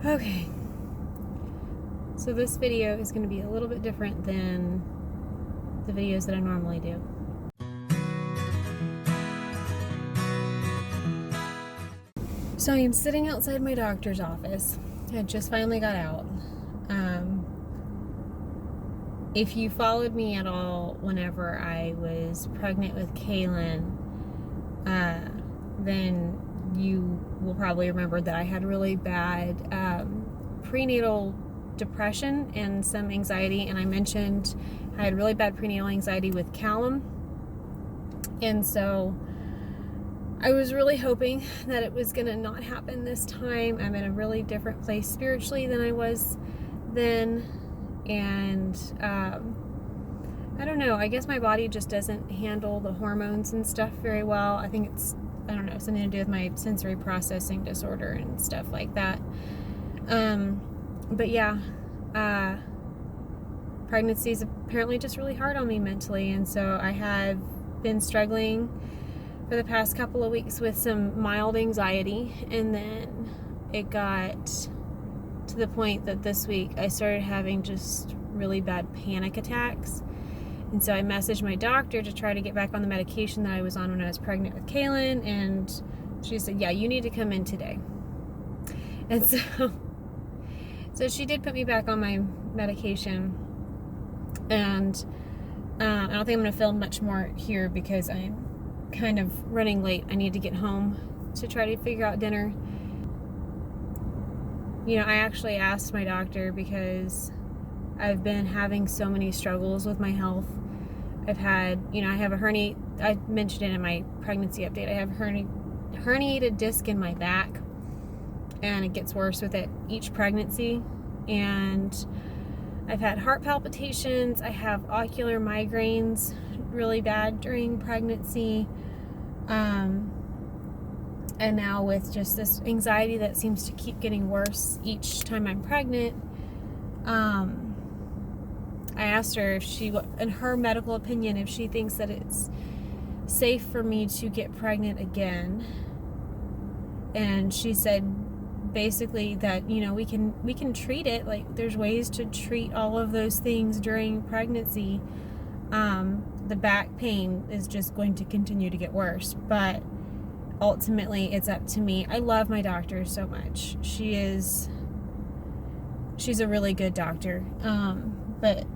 Okay, so this video is going to be a little bit different than the videos that I normally do. So I am sitting outside my doctor's office. I just finally got out. If you followed me at all whenever I was pregnant with Kaylin, then you will probably remember that I had really bad prenatal depression and some anxiety, and I mentioned I had really bad prenatal anxiety with Callum, and so I was really hoping that it was gonna not happen this time. I'm in a really different place spiritually than I was then, and I don't know, I guess my body just doesn't handle the hormones and stuff very well. I think it's, I don't know, something to do with my sensory processing disorder and stuff like that. But yeah, pregnancy is apparently just really hard on me mentally, and so I have been struggling for the past couple of weeks with some mild anxiety, and then it got to the point that this week I started having just really bad panic attacks. And so I messaged my doctor to try to get back on the medication that I was on when I was pregnant with Kaylin, and she said, yeah, you need to come in today. And so she did put me back on my medication, and I don't think I'm going to film much more here because I'm kind of running late. I need to get home to try to figure out dinner. You know, I actually asked my doctor because I've been having so many struggles with my health. I've had, you know, I have a hernia. I mentioned it in my pregnancy update. I have herniated disc in my back, and it gets worse with it each pregnancy. And I've had heart palpitations. I have ocular migraines really bad during pregnancy. And now with just this anxiety that seems to keep getting worse each time I'm pregnant. I asked her if she, in her medical opinion, if she thinks that it's safe for me to get pregnant again. And she said basically that, you know, we can treat it. Like, there's ways to treat all of those things during pregnancy. The back pain is just going to continue to get worse, but ultimately it's up to me. I love my doctor so much. She's a really good doctor.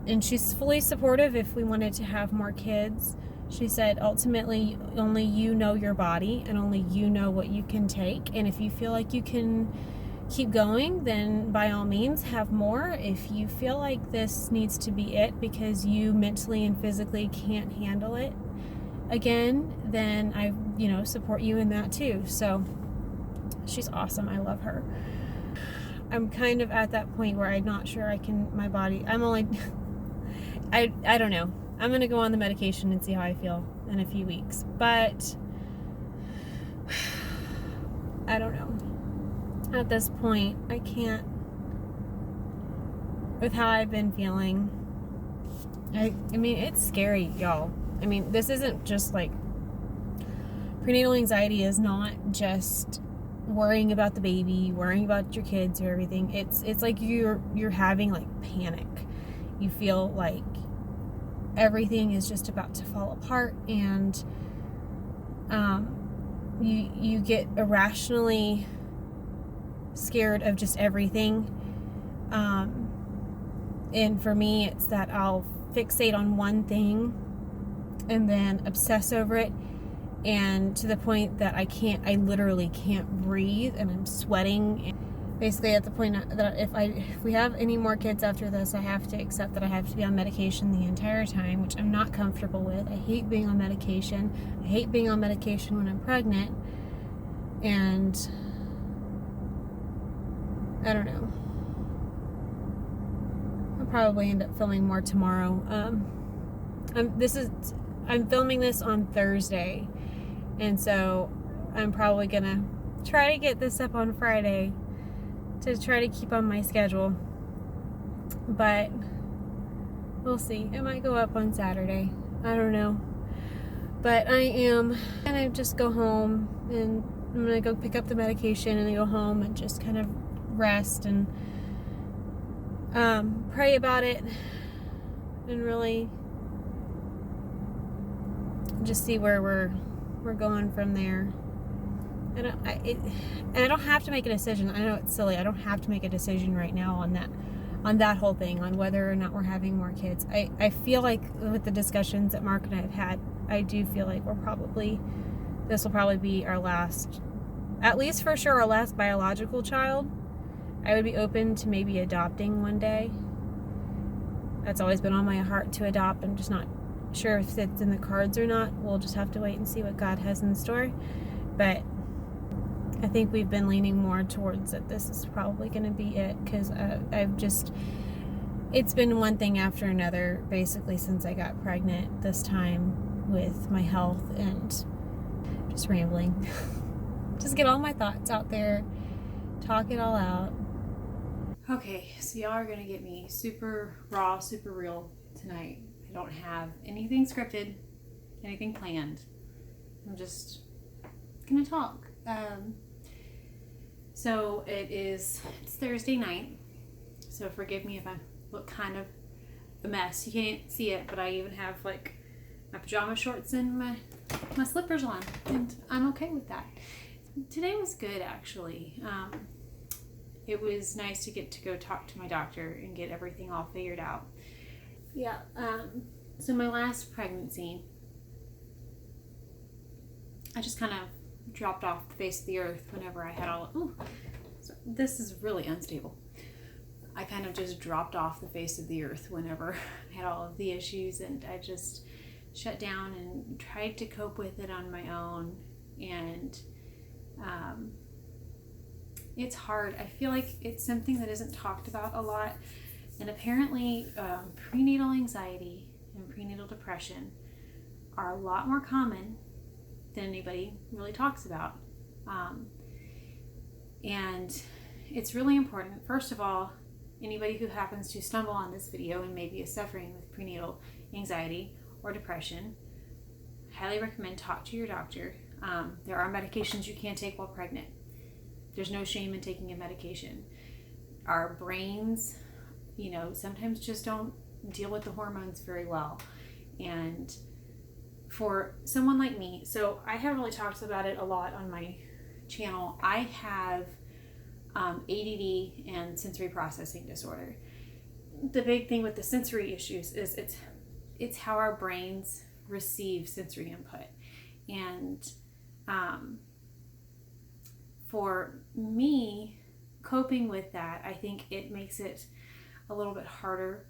And she's fully supportive if we wanted to have more kids. She said, ultimately, only you know your body and only you know what you can take. And if you feel like you can keep going, then by all means have more. If you feel like this needs to be it because you mentally and physically can't handle it again, then I, you know, support you in that too. So she's awesome. I love her. I'm kind of at that point where I'm not sure I can, my body, I'm only, I don't know. I'm going to go on the medication and see how I feel in a few weeks. But I don't know. At this point, I can't, with how I've been feeling. I mean, it's scary, y'all. I mean, this isn't just like, prenatal anxiety is not just worrying about the baby, worrying about your kids or everything. It's like you're having like panic. You feel like everything is just about to fall apart, and you get irrationally scared of just everything. And for me, it's that I'll fixate on one thing and then obsess over it, and to the point that I literally can't breathe, and I'm sweating. And basically at the point that if we have any more kids after this, I have to accept that I have to be on medication the entire time, which I'm not comfortable with. I hate being on medication. I hate being on medication when I'm pregnant. And I don't know. I'll probably end up filming more tomorrow. I'm filming this on Thursday, and so I'm probably gonna try to get this up on Friday to try to keep on my schedule, but we'll see. It might go up on Saturday. I don't know. But I am gonna just go home, and I'm gonna go pick up the medication and then go home and just kind of rest and pray about it and really just see where we're going from there. And I don't have to make a decision. I know it's silly. I don't have to make a decision right now on that whole thing, on whether or not we're having more kids. I feel like with the discussions that Mark and I have had, I do feel like this will probably be our last, at least for sure, our last biological child. I would be open to maybe adopting one day. That's always been on my heart to adopt. I'm just not sure if it's in the cards or not. We'll just have to wait and see what God has in store. But I think we've been leaning more towards that this is probably going to be it, because it's been one thing after another basically since I got pregnant this time with my health, and just rambling. Just get all my thoughts out there, talk it all out. Okay, so y'all are going to get me super raw, super real tonight. I don't have anything scripted, anything planned. I'm just going to talk. So it's Thursday night, so forgive me if I look kind of a mess. You can't see it, but I even have like my pajama shorts and my slippers on, and I'm okay with that. Today was good, actually. It was nice to get to go talk to my doctor and get everything all figured out. Yeah, so my last pregnancy, I just kind of dropped off the face of the earth whenever I had so this is really unstable. I kind of just dropped off the face of the earth whenever I had all of the issues, and I just shut down and tried to cope with it on my own. And it's hard. I feel like it's something that isn't talked about a lot, and apparently prenatal anxiety and prenatal depression are a lot more common than anybody really talks about. And it's really important. First of all, anybody who happens to stumble on this video and maybe is suffering with prenatal anxiety or depression, highly recommend talk to your doctor. There are medications you can't take while pregnant. There's no shame in taking a medication. Our brains, sometimes just don't deal with the hormones very well. And for someone like me, so I haven't really talked about it a lot on my channel. I have ADD and sensory processing disorder. The big thing with the sensory issues is it's how our brains receive sensory input. And for me, coping with that, I think it makes it a little bit harder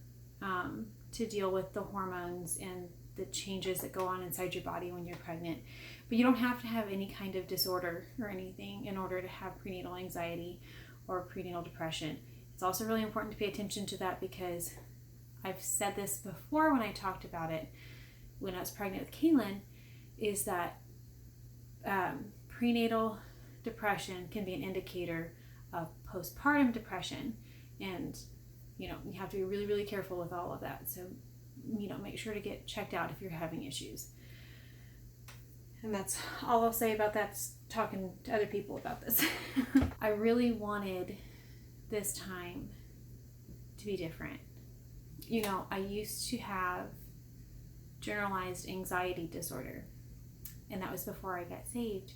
to deal with the hormones and the changes that go on inside your body when you're pregnant. But you don't have to have any kind of disorder or anything in order to have prenatal anxiety or prenatal depression. It's also really important to pay attention to that, because I've said this before when I talked about it when I was pregnant with Kaylin, is that prenatal depression can be an indicator of postpartum depression, and you have to be really, really careful with all of that. So make sure to get checked out if you're having issues. And that's all I'll say about that, talking to other people about this. I really wanted this time to be different. I used to have generalized anxiety disorder, and that was before I got saved.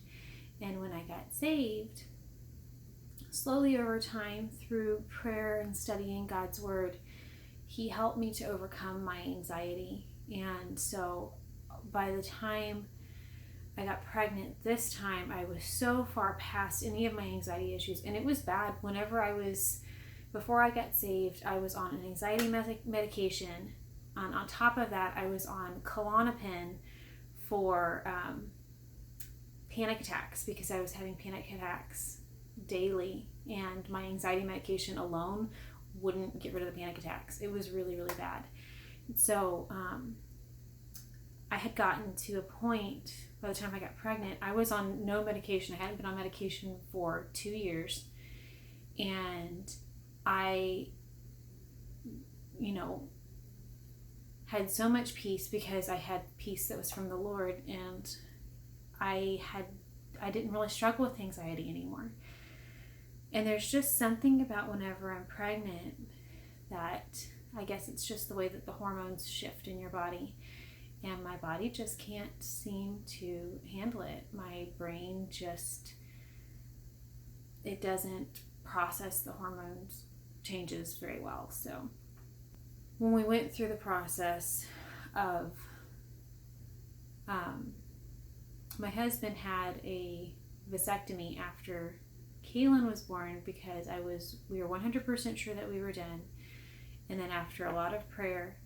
And when I got saved, slowly over time, through prayer and studying God's Word, He helped me to overcome my anxiety. And so by the time I got pregnant this time, I was so far past any of my anxiety issues. And it was bad. Before I got saved, I was on an anxiety medication. On top of that, I was on Klonopin for panic attacks, because I was having panic attacks daily, and my anxiety medication alone wouldn't get rid of the panic attacks. It was really, really bad. So I had gotten to a point, by the time I got pregnant, I was on no medication. I hadn't been on medication for 2 years. And I, had so much peace, because I had peace that was from the Lord, and I didn't really struggle with anxiety anymore. And there's just something about whenever I'm pregnant that I guess it's just the way that the hormones shift in your body. And my body just can't seem to handle it. My brain just, it doesn't process the hormones changes very well. So when we went through the process of, my husband had a vasectomy after Kaylin was born because we were 100% sure that we were done. And then after a lot of prayer,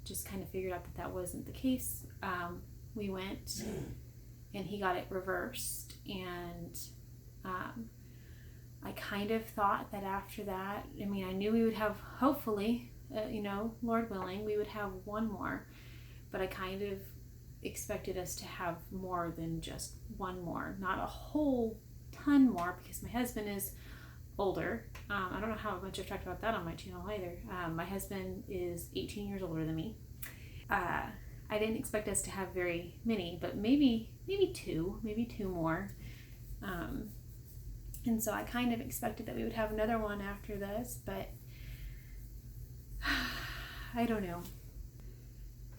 just kind of figured out that wasn't the case. We went and he got it reversed. And I kind of thought that after that, I mean, I knew we would have, hopefully, Lord willing, we would have one more. But I kind of expected us to have more than just one more. Not a whole ton more, because my husband is older. I don't know how much I've talked about that on my channel either. My husband is 18 years older than me. I didn't expect us to have very many, but maybe two more. And so I kind of expected that we would have another one after this, but I don't know.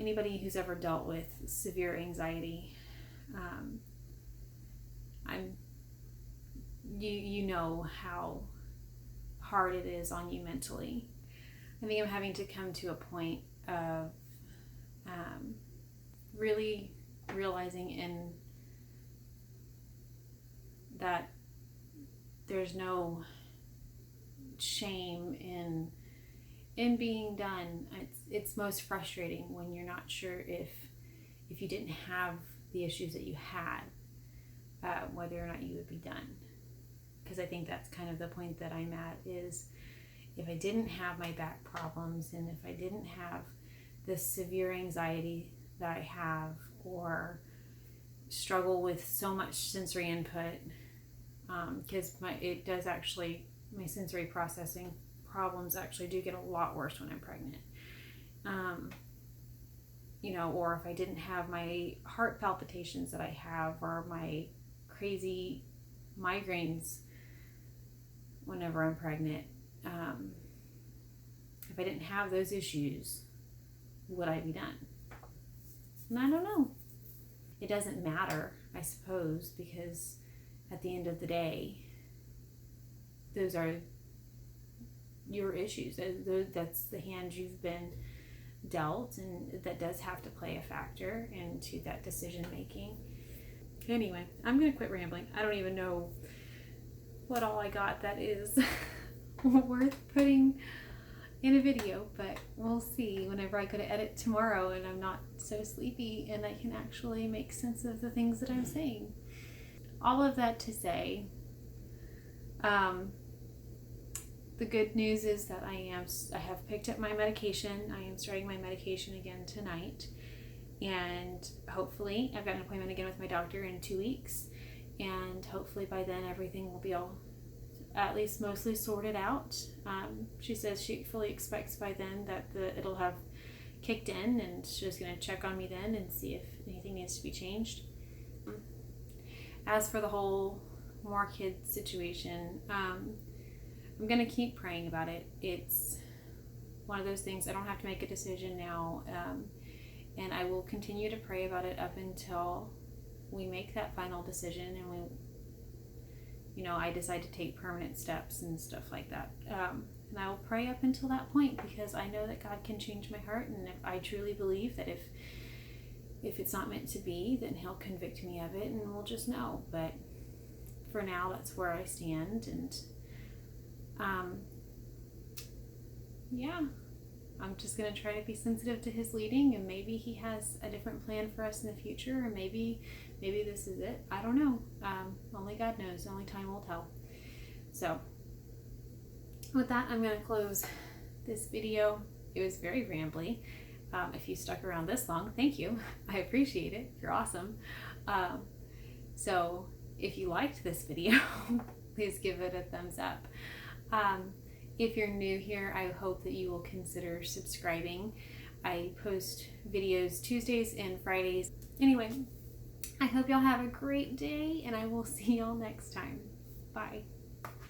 Anybody who's ever dealt with severe anxiety, you know how hard it is on you mentally. I think I'm having to come to a point of really realizing that there's no shame in being done. It's most frustrating when you're not sure if you didn't have the issues that you had, whether or not you would be done. Because I think that's kind of the point that I'm at, is if I didn't have my back problems, and if I didn't have the severe anxiety that I have, or struggle with so much sensory input, because my sensory processing problems actually do get a lot worse when I'm pregnant. Or if I didn't have my heart palpitations that I have, or my crazy migraines whenever I'm pregnant, if I didn't have those issues, would I be done? And I don't know. It doesn't matter, I suppose, because at the end of the day, those are your issues. That's the hand you've been dealt, and that does have to play a factor into that decision making. Anyway, I'm going to quit rambling. I don't even know what all I got that is worth putting in a video, but we'll see whenever I go to edit tomorrow and I'm not so sleepy and I can actually make sense of the things that I'm saying. All of that to say, the good news is that I have picked up my medication. I am starting my medication again tonight, and hopefully I've got an appointment again with my doctor in 2 weeks, and hopefully by then everything will be all at least mostly sorted out. She says she fully expects by then that it'll have kicked in, and she's going to check on me then and see if anything needs to be changed. As for the whole more kids situation, I'm going to keep praying about it. It's one of those things, I don't have to make a decision now, and I will continue to pray about it up until we make that final decision and I decide to take permanent steps and stuff like that. And I will pray up until that point, because I know that God can change my heart, and if I truly believe that if it's not meant to be, then He'll convict me of it, and we'll just know. But for now, that's where I stand, and I'm just going to try to be sensitive to His leading, and maybe He has a different plan for us in the future, or maybe this is it. I don't know. Only God knows. Only time will tell. So with that, I'm going to close this video. It was very rambly. If you stuck around this long, thank you. I appreciate it. You're awesome. So if you liked this video, please give it a thumbs up. If you're new here, I hope that you will consider subscribing. I post videos Tuesdays and Fridays. Anyway, I hope y'all have a great day, and I will see y'all next time. Bye.